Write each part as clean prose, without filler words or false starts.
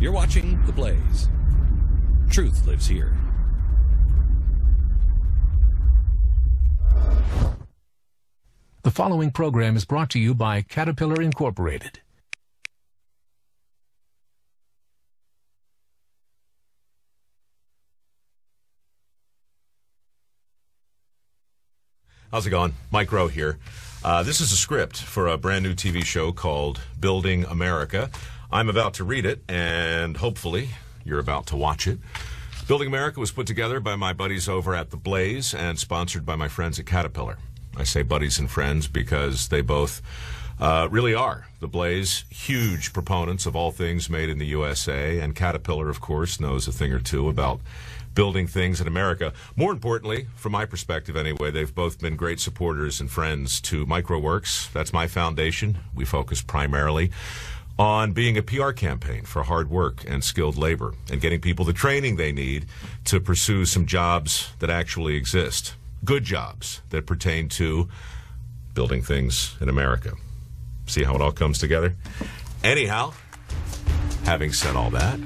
You're watching The Blaze. Truth lives here. The following program is brought to you by Caterpillar Incorporated. How's it going? Mike Rowe here. This is a script for a brand new TV show called Building America. I'm about to read it, and hopefully you're about to watch it. Building America was put together by my buddies over at The Blaze and sponsored by my friends at Caterpillar. I say buddies and friends because they both really are. The Blaze, huge proponents of all things made in the USA, and Caterpillar, of course, knows a thing or two about building things in America. More importantly, from my perspective anyway, they've both been great supporters and friends to MicroWorks. That's my foundation. We focus primarily on being a PR campaign for hard work and skilled labor and getting people the training they need to pursue some jobs that actually exist. Good jobs that pertain to building things in America. See how it all comes together? Anyhow, having said all that,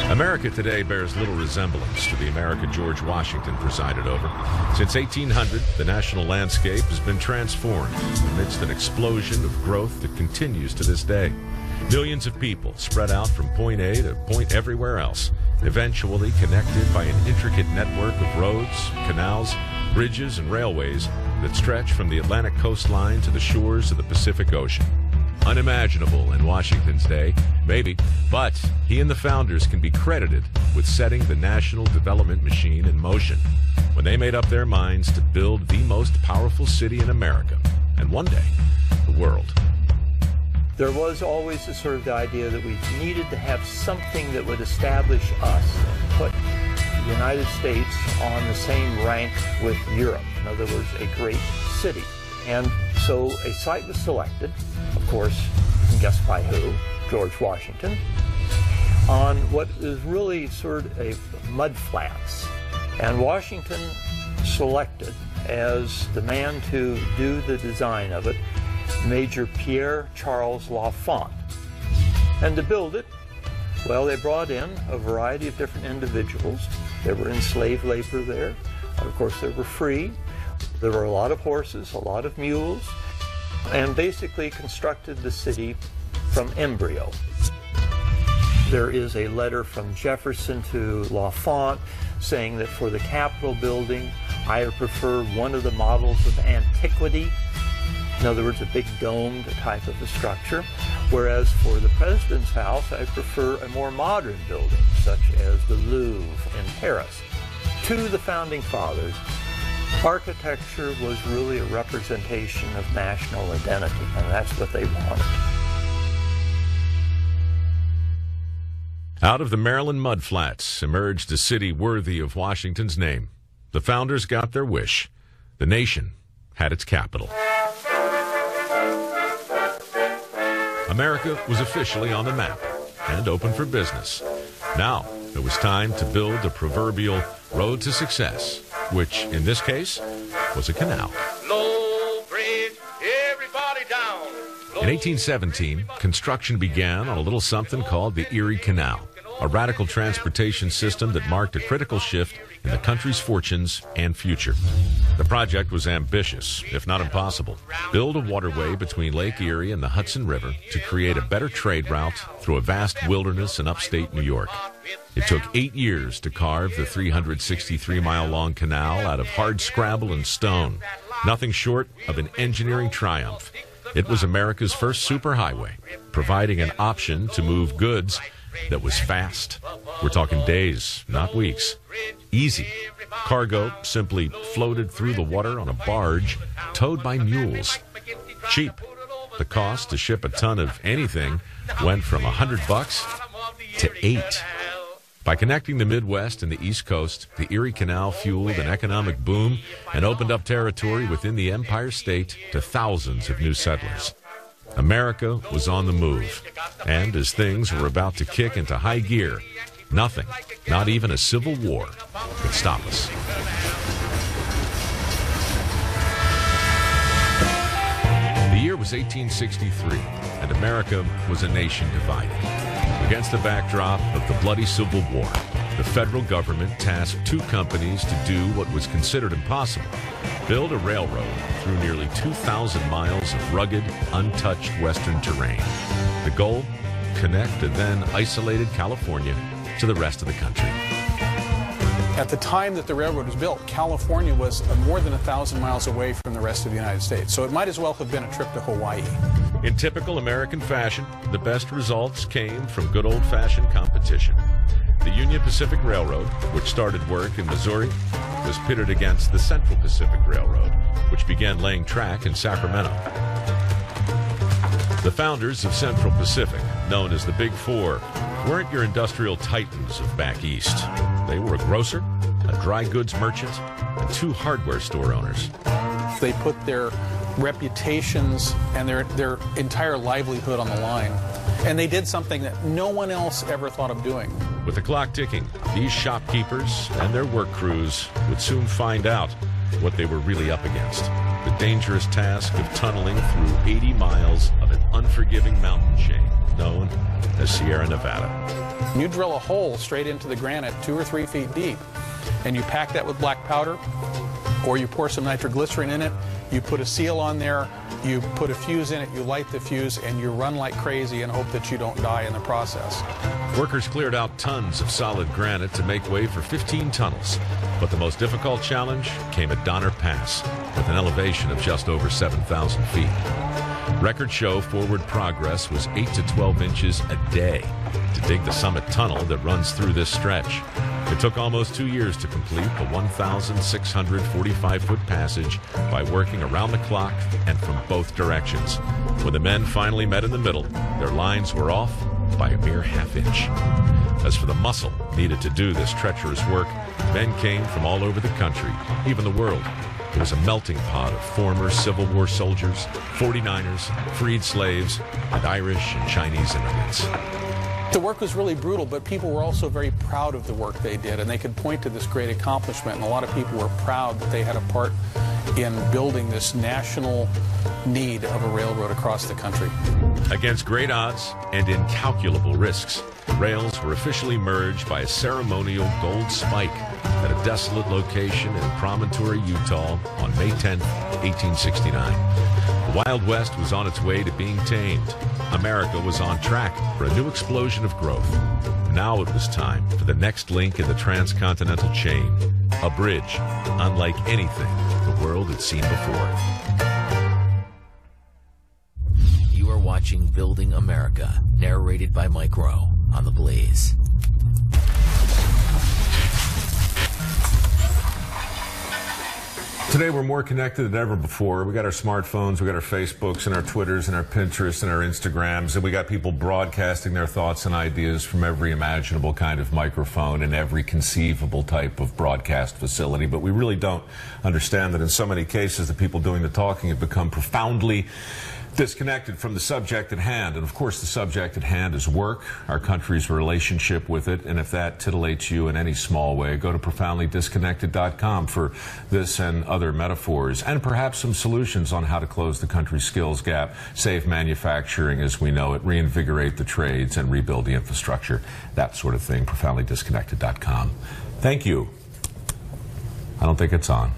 America today bears little resemblance to the America George Washington presided over. Since 1800, the national landscape has been transformed amidst an explosion of growth that continues to this day. Millions of people spread out from point A to point everywhere else, eventually connected by an intricate network of roads, canals, bridges, and railways that stretch from the Atlantic coastline to the shores of the Pacific Ocean. Unimaginable in Washington's day, maybe, but he and the founders can be credited with setting the national development machine in motion when they made up their minds to build the most powerful city in America, and one day, the world. There was always a sort of the idea that we needed to have something that would establish us and put the United States on the same rank with Europe. In other words, a great city. And so a site was selected, of course, guess by who? George Washington, on what is really sort of a mud flats. And Washington selected as the man to do the design of it, Major Pierre Charles L'Enfant. And to build it, well, they brought in a variety of different individuals. There were enslaved labor there. Of course, they were free. There were a lot of horses, a lot of mules, and basically constructed the city from embryo. There is a letter from Jefferson to L'Enfant saying that for the Capitol building, I prefer one of the models of antiquity. In other words, a big domed type of a structure. Whereas for the President's house, I prefer a more modern building, such as the Louvre in Paris. To the Founding Fathers, architecture was really a representation of national identity, and that's what they wanted. Out of the Maryland mudflats emerged a city worthy of Washington's name. The founders got their wish. The nation had its capital. America was officially on the map and open for business. Now it was time to build the proverbial road to success, which in this case was a canal. Low bridge, everybody down. In 1817, construction began on a little something called the Erie Canal, a radical transportation system that marked a critical shift in the country's fortunes and future. The project was ambitious, if not impossible. Build a waterway between Lake Erie and the Hudson River to create a better trade route through a vast wilderness in upstate New York. It took 8 years to carve the 363-mile-long canal out of hard scrabble and stone, nothing short of an engineering triumph. It was America's first superhighway, providing an option to move goods that was fast. We're talking days, not weeks. Easy. Cargo simply floated through the water on a barge towed by mules. Cheap. The cost to ship a ton of anything went from $100 to $8. By connecting the Midwest and the East Coast, the Erie Canal fueled an economic boom and opened up territory within the Empire State to thousands of new settlers. America was on the move, and as things were about to kick into high gear, nothing, not even a civil war, could stop us. The year was 1863, and America was a nation divided. Against the backdrop of the bloody Civil War, the federal government tasked two companies to do what was considered impossible: build a railroad through nearly 2,000 miles of rugged, untouched western terrain. The goal? Connect a then isolated California to the rest of the country. At the time that the railroad was built, California was more than 1,000 miles away from the rest of the United States, so it might as well have been a trip to Hawaii. In typical American fashion, the best results came from good old-fashioned competition. The Union Pacific Railroad, which started work in Missouri, was pitted against the Central Pacific Railroad, which began laying track in Sacramento. The founders of Central Pacific, known as the Big Four, weren't your industrial titans of back east. They were a grocer, a dry goods merchant, and two hardware store owners. They put their reputations and their entire livelihood on the line. And they did something that no one else ever thought of doing. With the clock ticking, these shopkeepers and their work crews would soon find out what they were really up against: the dangerous task of tunneling through 80 miles of an unforgiving mountain chain known as Sierra Nevada. You drill a hole straight into the granite 2 or 3 feet deep, and you pack that with black powder, or you pour some nitroglycerin in it, you put a seal on there, you put a fuse in it, you light the fuse, and you run like crazy and hope that you don't die in the process. Workers cleared out tons of solid granite to make way for 15 tunnels. But the most difficult challenge came at Donner Pass, with an elevation of just over 7,000 feet. Records show forward progress was 8 to 12 inches a day to dig the summit tunnel that runs through this stretch. It took almost 2 years to complete the 1,645-foot passage by working around the clock and from both directions. When the men finally met in the middle, their lines were off by a mere half-inch. As for the muscle needed to do this treacherous work, men came from all over the country, even the world. It was a melting pot of former Civil War soldiers, 49ers, freed slaves, and Irish and Chinese immigrants. The work was really brutal, but people were also very proud of the work they did, and they could point to this great accomplishment, and a lot of people were proud that they had a part in building this national need of a railroad across the country. Against great odds and incalculable risks, rails were officially merged by a ceremonial gold spike at a desolate location in Promontory, Utah on May 10, 1869. The Wild West was on its way to being tamed. America was on track for a new explosion of growth. Now it was time for the next link in the transcontinental chain, a bridge unlike anything the world had seen before. You are watching Building America, narrated by Mike Rowe on The Blaze. Today we're more connected than ever before. We got our smartphones, we got our Facebooks and our Twitters and our Pinterests and our Instagrams, and we got people broadcasting their thoughts and ideas from every imaginable kind of microphone and every conceivable type of broadcast facility. But we really don't understand that in so many cases the people doing the talking have become profoundly disconnected from the subject at hand. And of course the subject at hand is work, our country's relationship with it, and if that titillates you in any small way, go to profoundlydisconnected.com for this and other metaphors, and perhaps some solutions on how to close the country's skills gap, save manufacturing as we know it, reinvigorate the trades, and rebuild the infrastructure, that sort of thing. Profoundlydisconnected.com. Thank you. I don't think it's on.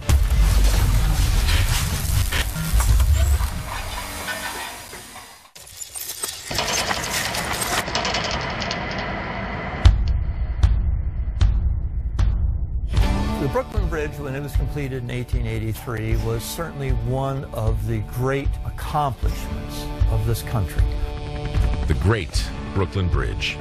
The Brooklyn Bridge, when it was completed in 1883, was certainly one of the great accomplishments of this country. The Great Brooklyn Bridge.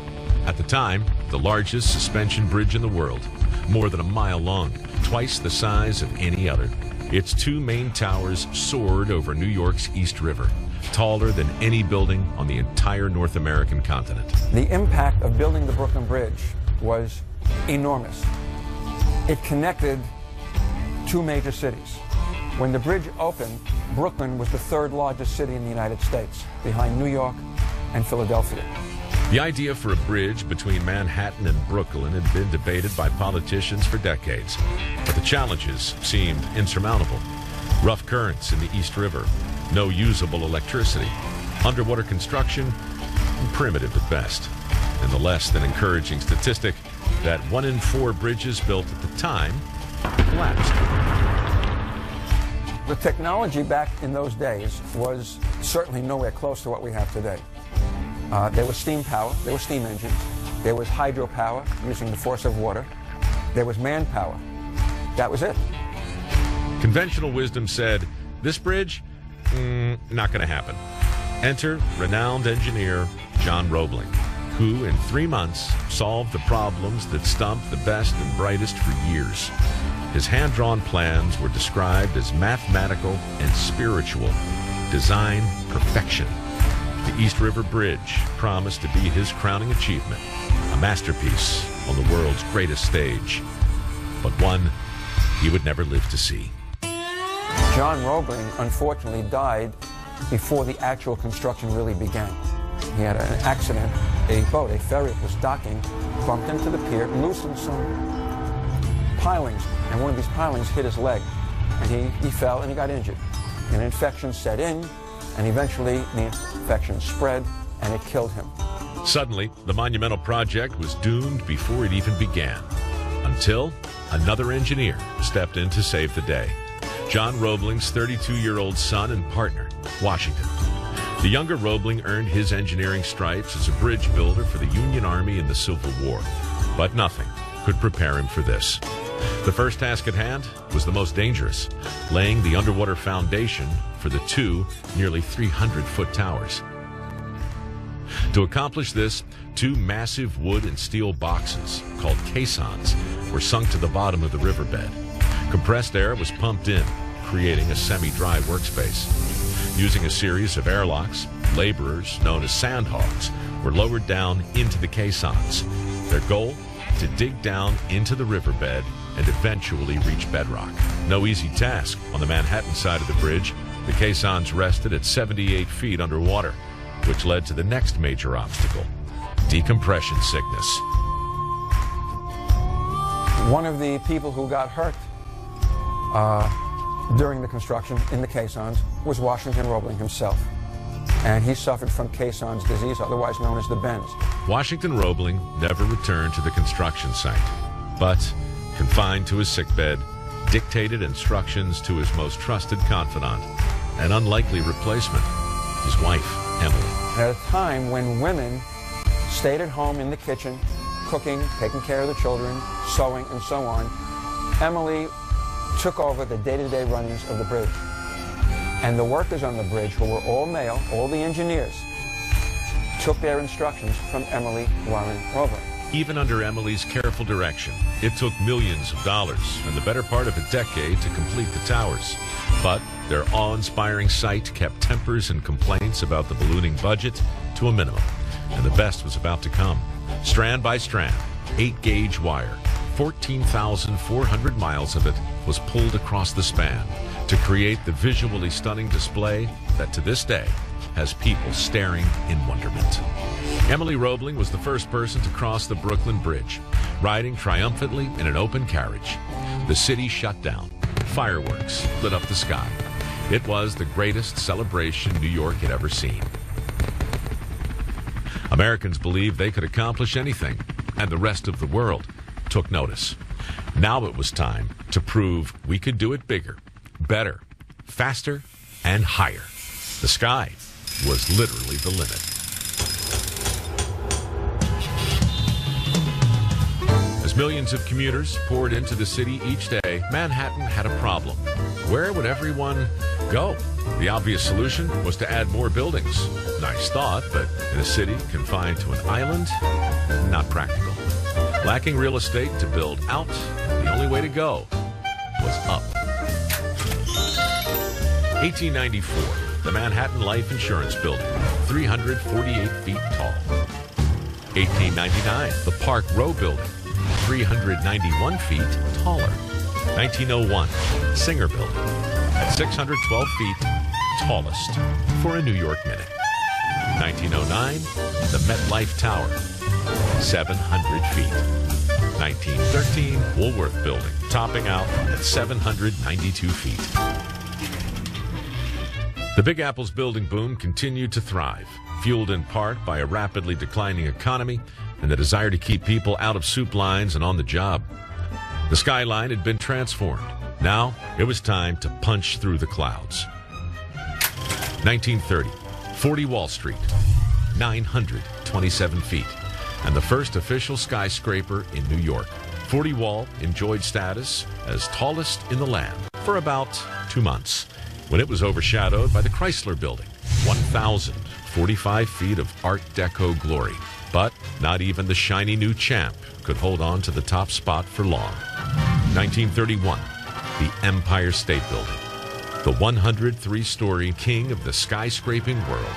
At the time, the largest suspension bridge in the world, more than a mile long, twice the size of any other. Its two main towers soared over New York's East River, taller than any building on the entire North American continent. The impact of building the Brooklyn Bridge was enormous. It connected two major cities. When the bridge opened, Brooklyn was the third largest city in the United States, behind New York and Philadelphia. The idea for a bridge between Manhattan and Brooklyn had been debated by politicians for decades, but the challenges seemed insurmountable. Rough currents in the East River, no usable electricity, underwater construction, primitive at best, and the less than encouraging statistic that 1 in 4 bridges built at the time collapsed. The technology back in those days was certainly nowhere close to what we have today. There was steam power, there were steam engines, there was hydropower using the force of water, there was manpower. That was it. Conventional wisdom said, this bridge, not going to happen. Enter renowned engineer John Roebling, who in 3 months solved the problems that stumped the best and brightest for years. His hand-drawn plans were described as mathematical and spiritual, design perfection. The East River Bridge promised to be his crowning achievement, a masterpiece on the world's greatest stage, but one he would never live to see. John Roebling, unfortunately, died before the actual construction really began. He had an accident. A boat, a ferry, was docking, bumped into the pier, loosened some pilings, and one of these pilings hit his leg, and he fell and he got injured. An infection set in, and eventually the infection spread, and it killed him. Suddenly, the monumental project was doomed before it even began, until another engineer stepped in to save the day. John Roebling's 32-year-old son and partner, Washington. The younger Roebling earned his engineering stripes as a bridge builder for the Union Army in the Civil War, but nothing could prepare him for this. The first task at hand was the most dangerous, laying the underwater foundation for the two nearly 300-foot towers. To accomplish this, 2 massive wood and steel boxes, called caissons, were sunk to the bottom of the riverbed. Compressed air was pumped in, creating a semi-dry workspace. Using a series of airlocks, laborers, known as sandhogs, were lowered down into the caissons. Their goal? To dig down into the riverbed and eventually reach bedrock. No easy task on the Manhattan side of the bridge. The caissons rested at 78 feet underwater, which led to the next major obstacle, decompression sickness. One of the people who got hurt during the construction in the caissons was Washington Roebling himself. And he suffered from Caisson's disease, otherwise known as the bends. Washington Roebling never returned to the construction site, but, confined to his sickbed, dictated instructions to his most trusted confidant, an unlikely replacement, his wife, Emily. At a time when women stayed at home in the kitchen, cooking, taking care of the children, sewing, and so on, Emily took over the day-to-day runnings of the bridge. And the workers on the bridge, who were all male, all the engineers, took their instructions from Emily Warren Roebling. Even under Emily's careful direction, it took millions of dollars and the better part of a decade to complete the towers. But their awe-inspiring sight kept tempers and complaints about the ballooning budget to a minimum. And the best was about to come. Strand by strand, 8-gauge wire, 14,400 miles of it was pulled across the span to create the visually stunning display that to this day has people staring in wonderment. Emily Roebling was the first person to cross the Brooklyn Bridge, riding triumphantly in an open carriage. The city shut down. Fireworks lit up the sky. It was the greatest celebration New York had ever seen. Americans believed they could accomplish anything, and the rest of the world took notice. Now it was time to prove we could do it bigger, better, faster, and higher. The sky was literally the limit. As millions of commuters poured into the city each day, Manhattan had a problem. Where would everyone go? The obvious solution was to add more buildings. Nice thought, but in a city confined to an island, not practical. Lacking real estate to build out, the only way to go was up. 1894, the Manhattan Life Insurance Building, 348 feet tall. 1899, the Park Row Building, 391 feet taller. 1901, Singer Building, at 612 feet, tallest for a New York minute. 1909, the MetLife Tower, 700 feet. 1913, Woolworth Building, topping out at 792 feet. The Big Apple's building boom continued to thrive, fueled in part by a rapidly declining economy and the desire to keep people out of soup lines and on the job. The skyline had been transformed. Now it was time to punch through the clouds. 1930, 40 Wall Street, 927 feet, and the first official skyscraper in New York. 40 Wall enjoyed status as tallest in the land for about 2 months, when it was overshadowed by the Chrysler Building, 1,045 feet of Art Deco glory. But not even the shiny new champ could hold on to the top spot for long. 1931, the Empire State Building, the 103-story king of the skyscraping world.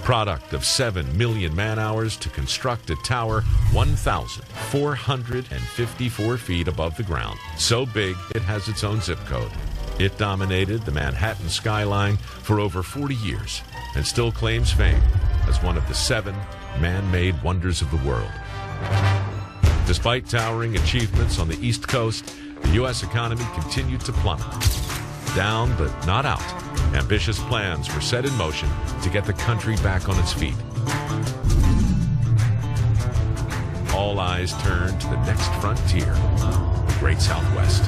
Product of 7 million man-hours to construct a tower 1,454 feet above the ground. So big, it has its own zip code. It dominated the Manhattan skyline for over 40 years and still claims fame as one of the 7 man-made wonders of the world. Despite towering achievements on the East Coast, the U.S. economy continued to plummet. Down but not out, ambitious plans were set in motion to get the country back on its feet. All eyes turned to the next frontier, the Great Southwest.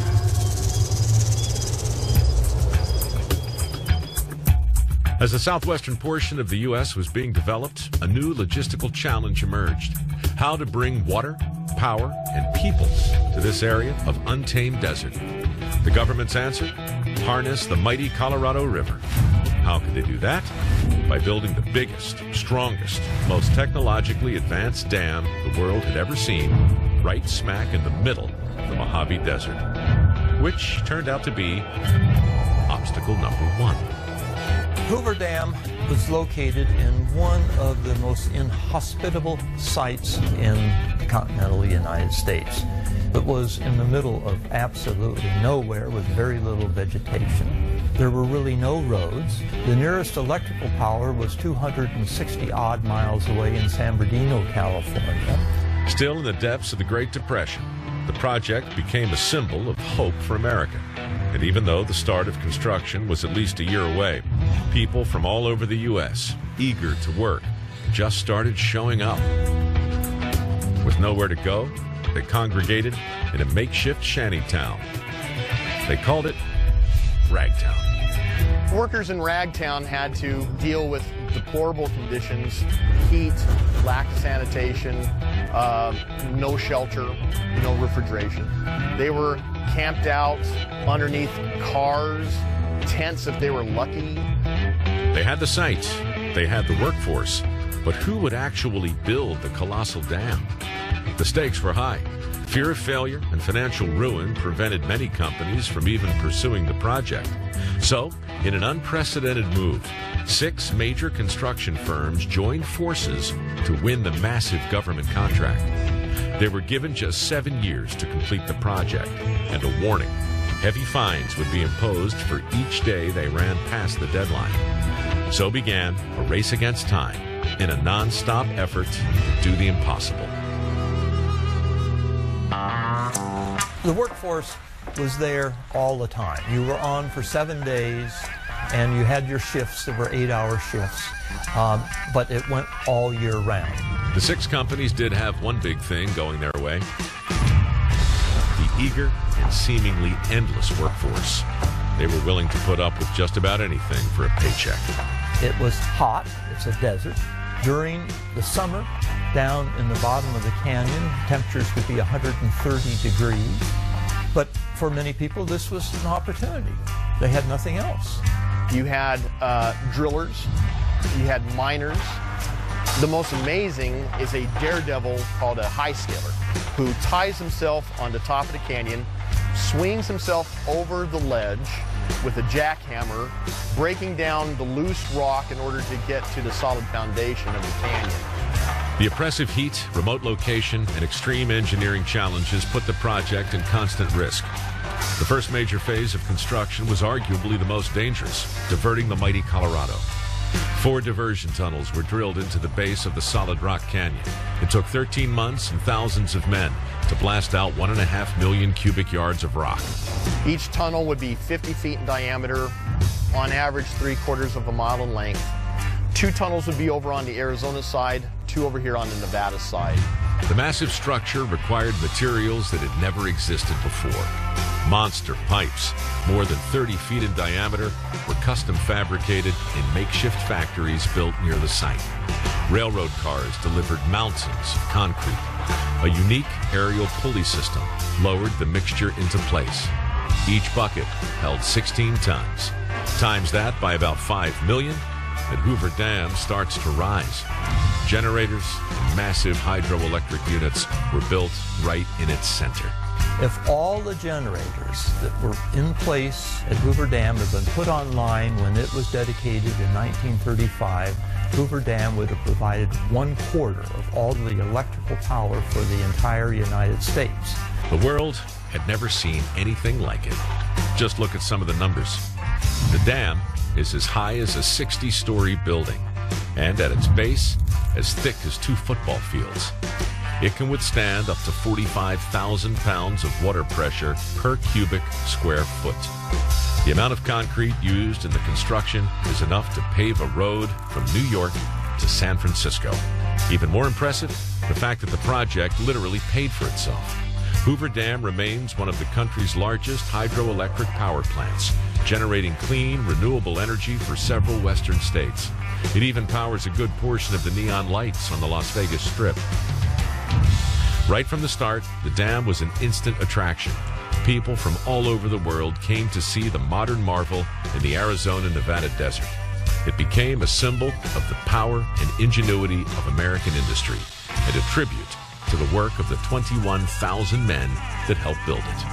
As the southwestern portion of the U.S. was being developed, a new logistical challenge emerged: how to bring water, power, and people to this area of untamed desert. The government's answer? Harness the mighty Colorado River. How could they do that? By building the biggest, strongest, most technologically advanced dam the world had ever seen, right smack in the middle of the Mojave Desert, which turned out to be obstacle number 1. Hoover Dam was located in one of the most inhospitable sites in the continental United States. It was in the middle of absolutely nowhere with very little vegetation. There were really no roads. The nearest electrical power was 260-odd miles away in San Bernardino, California. Still in the depths of the Great Depression, the project became a symbol of hope for America. And even though the start of construction was at least a year away, people from all over the U.S., eager to work, just started showing up. With nowhere to go, they congregated in a makeshift shanty town. They called it Ragtown. Workers in Ragtown had to deal with deplorable conditions: heat, lack of sanitation, no shelter, no refrigeration. They were camped out underneath cars, tents if they were lucky. They had the sites, they had the workforce, but who would actually build the colossal dam? The stakes were high. Fear of failure and financial ruin prevented many companies from even pursuing the project. So, in an unprecedented move, 6 major construction firms joined forces to win the massive government contract. They were given just 7 years to complete the project, and a warning: heavy fines would be imposed for each day they ran past the deadline. So began a race against time in a non-stop effort to do the impossible. The workforce was there all the time. You were on for 7 days, and you had your shifts that were 8-hour shifts, but it went all year round. The 6 companies did have one big thing going their way: the eager and seemingly endless workforce. They were willing to put up with just about anything for a paycheck. It was hot. It's a desert. During the summer, down in the bottom of the canyon, temperatures could be 130 degrees. But for many people, this was an opportunity. They had nothing else. You had drillers, you had miners. The most amazing is a daredevil called a high scaler who ties himself on the top of the canyon, swings himself over the ledge with a jackhammer, breaking down the loose rock in order to get to the solid foundation of the canyon. The oppressive heat, remote location, and extreme engineering challenges put the project in constant risk. The first major phase of construction was arguably the most dangerous, diverting the mighty Colorado. 4 diversion tunnels were drilled into the base of the solid rock canyon. It took 13 months and thousands of men to blast out 1.5 million cubic yards of rock. Each tunnel would be 50 feet in diameter, on average 3/4 of a mile in length. 2 tunnels would be over on the Arizona side, 2 over here on the Nevada side. The massive structure required materials that had never existed before. Monster pipes, more than 30 feet in diameter, were custom fabricated in makeshift factories built near the site. Railroad cars delivered mountains of concrete. A unique aerial pulley system lowered the mixture into place. Each bucket held 16 tons. Times that by about 5 million, and Hoover Dam starts to rise. Generators and massive hydroelectric units were built right in its center. If all the generators that were in place at Hoover Dam had been put online when it was dedicated in 1935, Hoover Dam would have provided 1/4 of all the electrical power for the entire United States. The world had never seen anything like it. Just look at some of the numbers. The dam is as high as a 60-story building, and at its base, as thick as 2 football fields. It can withstand up to 45,000 pounds of water pressure per cubic square foot. The amount of concrete used in the construction is enough to pave a road from New York to San Francisco. Even more impressive, the fact that the project literally paid for itself. Hoover Dam remains one of the country's largest hydroelectric power plants, generating clean, renewable energy for several western states. It even powers a good portion of the neon lights on the Las Vegas Strip. Right from the start, the dam was an instant attraction. People from all over the world came to see the modern marvel in the Arizona-Nevada desert. It became a symbol of the power and ingenuity of American industry and a tribute to the work of the 21,000 men that helped build it.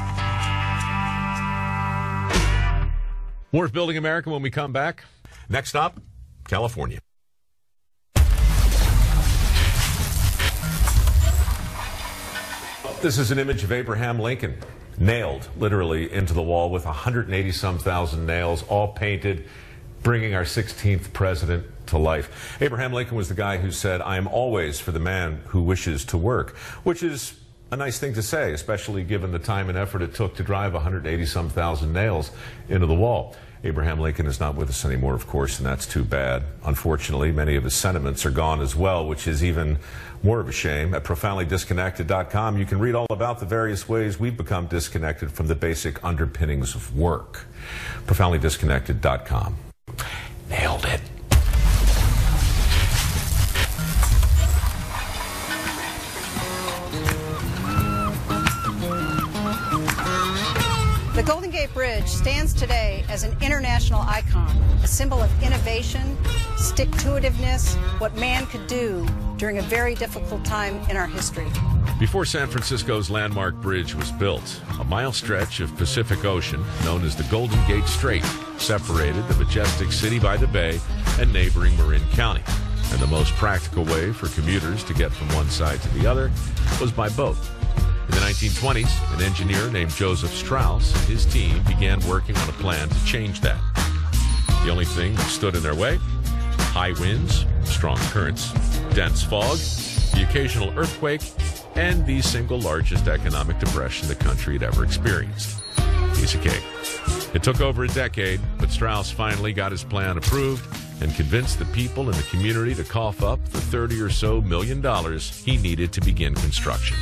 More of Building America when we come back. Next stop, California. This is an image of Abraham Lincoln, nailed literally into the wall with 180-some thousand nails, all painted, bringing our 16th president to life. Abraham Lincoln was the guy who said, "I am always for the man who wishes to work," which is a nice thing to say, especially given the time and effort it took to drive 180-some thousand nails into the wall. Abraham Lincoln is not with us anymore, of course, and that's too bad. Unfortunately, many of his sentiments are gone as well, which is even more of a shame. At profoundlydisconnected.com, you can read all about the various ways we've become disconnected from the basic underpinnings of work. Profoundlydisconnected.com. Nailed it. The Golden Gate Bridge stands today as an international icon, a symbol of innovation, stick-to-itiveness, what man could do during a very difficult time in our history. Before San Francisco's landmark bridge was built, a mile stretch of Pacific Ocean, known as the Golden Gate Strait, separated the majestic city by the bay and neighboring Marin County. And the most practical way for commuters to get from one side to the other was by boat. In the 1920s, an engineer named Joseph Strauss and his team began working on a plan to change that. The only thing that stood in their way: high winds, strong currents, dense fog, the occasional earthquake, and the single largest economic depression the country had ever experienced. Piece of cake. It took over a decade, but Strauss finally got his plan approved and convinced the people in the community to cough up the $30 or so million he needed to begin construction.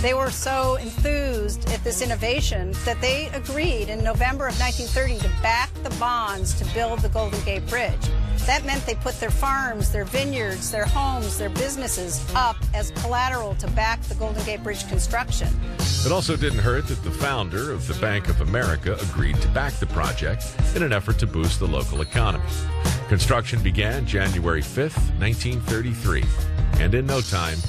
They were so enthused at this innovation that they agreed in November of 1930 to back the bonds to build the Golden Gate Bridge. That meant they put their farms, their vineyards, their homes, their businesses up as collateral to back the Golden Gate Bridge construction. It also didn't hurt that the founder of the Bank of America agreed to back the project in an effort to boost the local economy. Construction began January 5th, 1933, and in no time,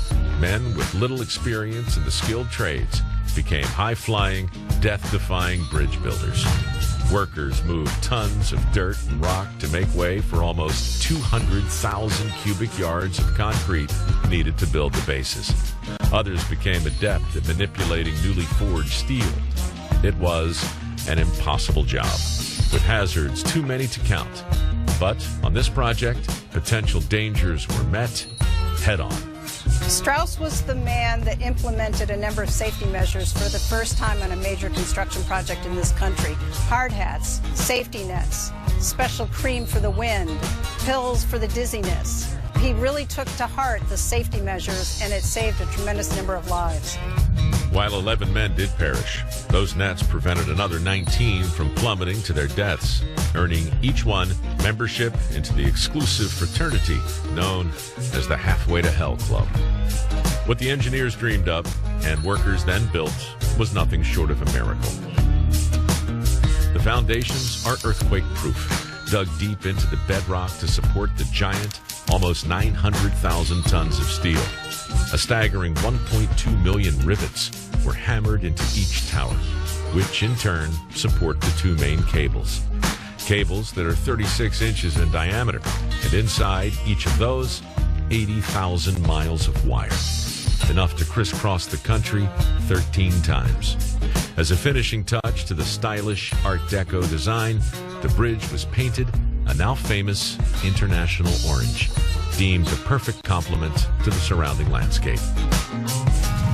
men with little experience in the skilled trades became high-flying, death-defying bridge builders. Workers moved tons of dirt and rock to make way for almost 200,000 cubic yards of concrete needed to build the bases. Others became adept at manipulating newly forged steel. It was an impossible job, with hazards too many to count. But on this project, potential dangers were met head-on. Strauss was the man that implemented a number of safety measures for the first time on a major construction project in this country. Hard hats, safety nets, special cream for the wind, pills for the dizziness. He really took to heart the safety measures, and it saved a tremendous number of lives. While 11 men did perish, those nets prevented another 19 from plummeting to their deaths, earning each one membership into the exclusive fraternity known as the Halfway to Hell Club. What the engineers dreamed up and workers then built was nothing short of a miracle. The foundations are earthquake-proof, dug deep into the bedrock to support the giant, almost 900,000 tons of steel. A staggering 1.2 million rivets were hammered into each tower, which in turn support the two main cables. Cables that are 36 inches in diameter, and inside each of those, 80,000 miles of wire, enough to crisscross the country 13 times. As a finishing touch to the stylish Art Deco design, the bridge was painted a now famous international orange, deemed a perfect complement to the surrounding landscape.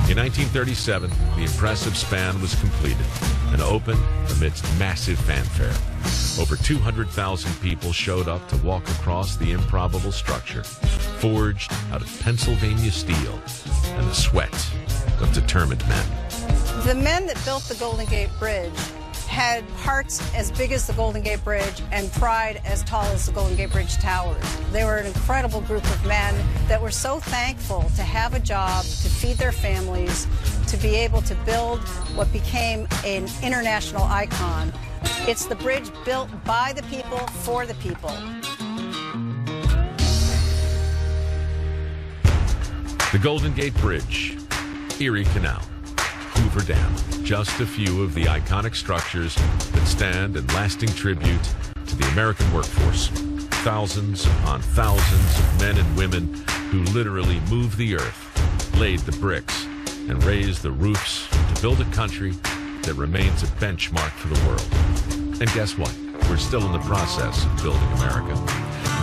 In 1937, the impressive span was completed and opened amidst massive fanfare. Over 200,000 people showed up to walk across the improbable structure, forged out of Pennsylvania steel and the sweat of determined men. The men that built the Golden Gate Bridge had hearts as big as the Golden Gate Bridge and pride as tall as the Golden Gate Bridge towers. They were an incredible group of men that were so thankful to have a job, to feed their families, to be able to build what became an international icon. It's the bridge built by the people, for the people. The Golden Gate Bridge, Erie Canal, Hoover Dam, just a few of the iconic structures that stand in lasting tribute to the American workforce. Thousands upon thousands of men and women who literally moved the earth, laid the bricks, and raised the roofs to build a country that remains a benchmark for the world. And guess what? We're still in the process of building America.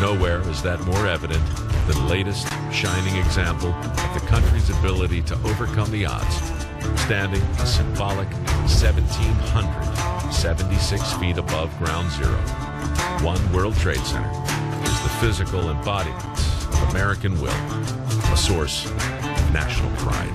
Nowhere is that more evident than the latest shining example of the country's ability to overcome the odds, standing a symbolic 1,776 feet above ground zero. One World Trade Center is the physical embodiment of American will, a source of national pride.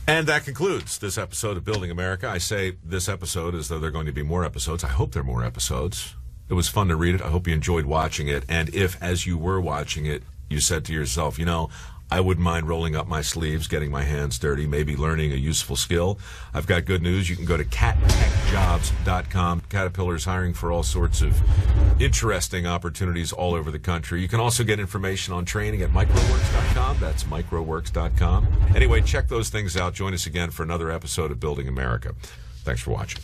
And that concludes this episode of Building America. I say this episode as though there are going to be more episodes. I hope there are more episodes. It was fun to read it. I hope you enjoyed watching it. And if, as you were watching it, you said to yourself, you know, I wouldn't mind rolling up my sleeves, getting my hands dirty, maybe learning a useful skill, I've got good news. You can go to cattechjobs.com. Caterpillar's hiring for all sorts of interesting opportunities all over the country. You can also get information on training at microworks.com. That's microworks.com. Anyway, check those things out. Join us again for another episode of Building America. Thanks for watching.